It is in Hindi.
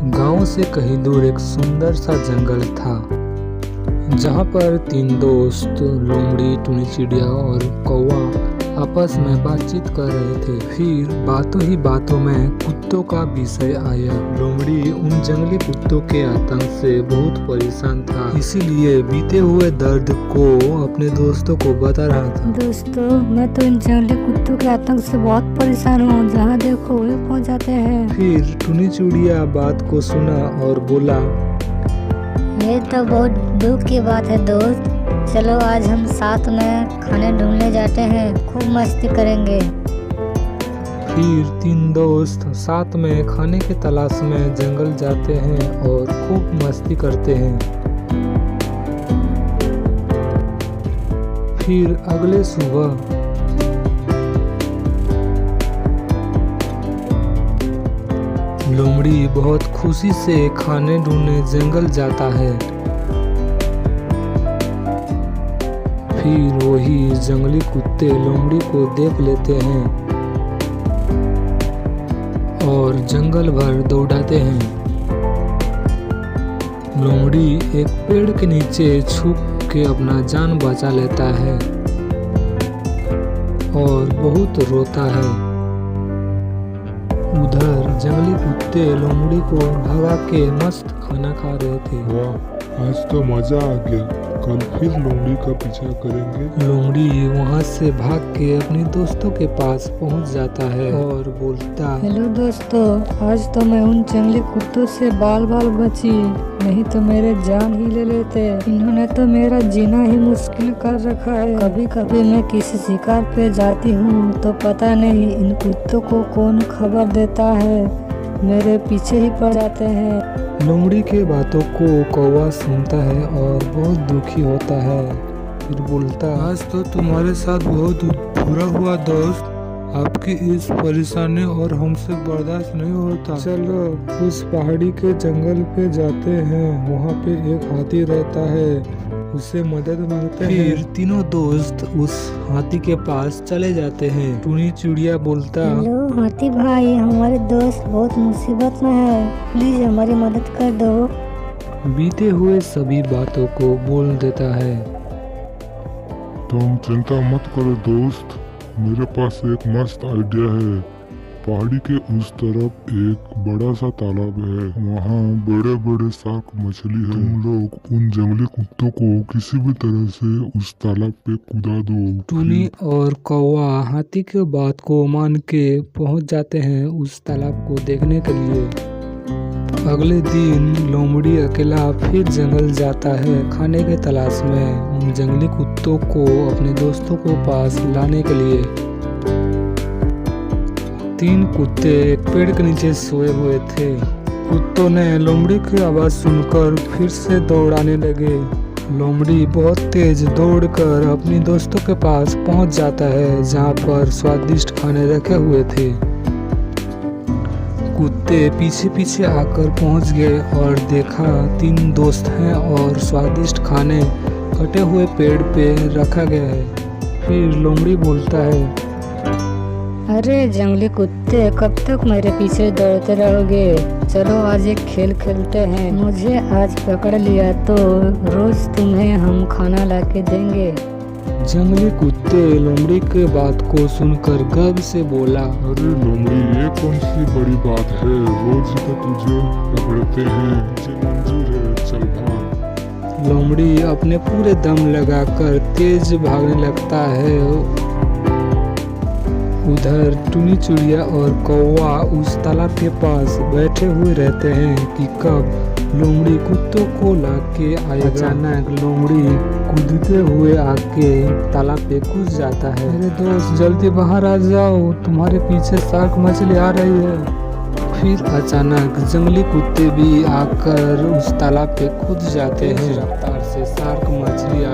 गांव से कहीं दूर एक सुंदर सा जंगल था, जहां पर तीन दोस्त लोमड़ी, टुनी चिड़िया और कौवा आपस में बातचीत कर रहे थे। फिर बातों ही बातों में कुत्तों का विषय आया। लोमड़ी उन जंगली कुत्तों के आतंक से बहुत परेशान था, इसीलिए बीते हुए दर्द को अपने दोस्तों को बता रहा था। दोस्तों, मैं तो इन जंगली कुत्तों के आतंक से बहुत परेशान हूँ। जहाँ देखो वही पहुँच जाते हैं। फिर टुनी चिड़िया बात को सुना और बोला, ये तो बहुत दुख की बात है दोस्त। चलो आज हम साथ में खाने ढूंढने जाते हैं, खूब मस्ती करेंगे। फिर तीन दोस्त साथ में खाने की तलाश में जंगल जाते हैं और खूब मस्ती करते हैं। फिर अगले सुबह लोमड़ी बहुत खुशी से खाने ढूंढने जंगल जाता है। फिर वही जंगली कुत्ते लोमड़ी को देख लेते हैं और जंगल भर दौड़ाते हैं। लोमड़ी एक पेड़ के नीचे छुप के अपना जान बचा लेता है और बहुत रोता है। उधर जंगली कुत्ते लोमड़ी को भगा के मस्त खाना खा रहे थे। वाह, आज तो मजा आ गया। कल फिर लोमड़ी का पीछा करेंगे। लोमड़ी वहाँ से भाग के अपने दोस्तों के पास पहुँच जाता है और बोलता, हेलो दोस्तों, आज तो मैं उन जंगली कुत्तों से बाल बाल बची, नहीं तो मेरे जान ही ले लेते। इन्होंने तो मेरा जीना ही मुश्किल कर रखा है। कभी कभी मैं किसी शिकार पे जाती हूँ तो पता नहीं इन कुत्तों को कौन खबर देता है, मेरे पीछे ही पड़ जाते हैं। लोमड़ी के बातों को कौवा सुनता है और बहुत दुखी होता है। फिर बोलता, आज तो तुम्हारे साथ बहुत बुरा हुआ दोस्त। आपकी इस परेशानी और हमसे बर्दाश्त नहीं होता। चलो उस पहाड़ी के जंगल पे जाते हैं, वहाँ पे एक हाथी रहता है, उससे मदद मांगते हैं। फिर तीनों दोस्त उस हाथी के पास चले जाते हैं। टुनी चिड़िया बोलता, हेलो हाथी भाई, हमारे दोस्त बहुत मुसीबत में है, प्लीज हमारी मदद कर दो। बीते हुए सभी बातों को बोल देता है। तुम चिंता मत करो दोस्त, मेरे पास एक मस्त आइडिया है। पहाड़ी के उस तरफ एक बड़ा सा तालाब है, वहाँ बड़े बड़े शार्क मछली है। तुम लोग उन जंगली कुत्तों को किसी भी तरह से उस तालाब पे कूदा दो। टुनी और कौवा हाथी के बात को मान के पहुंच जाते हैं उस तालाब को देखने के लिए। अगले दिन लोमड़ी अकेला फिर जंगल जाता है खाने के तलाश में उन जंगली कुत्तों को अपने दोस्तों को पास लाने के लिए। तीन कुत्ते एक पेड़ के नीचे सोए हुए थे। कुत्तों ने लोमड़ी की आवाज सुनकर फिर से दौड़ाने लगे। लोमड़ी बहुत तेज दौड़कर अपनी दोस्तों के पास पहुंच जाता है, जहां पर स्वादिष्ट खाने रखे हुए थे। कुत्ते पीछे पीछे आकर पहुंच गए और देखा तीन दोस्त हैं और स्वादिष्ट खाने कटे हुए पेड़ पे रखा गया है। फिर लोमड़ी बोलता है, अरे जंगली कुत्ते, कब तक मेरे पीछे दौड़ते रहोगे? चलो आज एक खेल खेलते हैं। मुझे आज पकड़ लिया तो रोज तुम्हें हम खाना लाके देंगे। जंगली कुत्ते लोमड़ी के बात को सुनकर गर्व से बोला, अरे लोमड़ी, ये कौन सी बड़ी बात है, रोज ही तो तुझे पकड़ते हैं, मुझे मंजूर है, चल भाग। लोमड़ी अपने पूरे दम लगाकर तेज भागने लगता है। उधर टुनी चिड़िया और कौवा उस तालाब के पास बैठे हुए रहते हैं कि कब लोमड़ी कुत्तों को लाके आएगा। अचानक लोमड़ी कूदते हुए आके तालाब पे कूद जाता है। अरे दोस्त, जल्दी बाहर आ जाओ, तुम्हारे पीछे शार्क मछली आ रही है। फिर अचानक जंगली कुत्ते भी आकर उस तालाब पे कूद जाते हैं। रफ्तार से शार्क मछली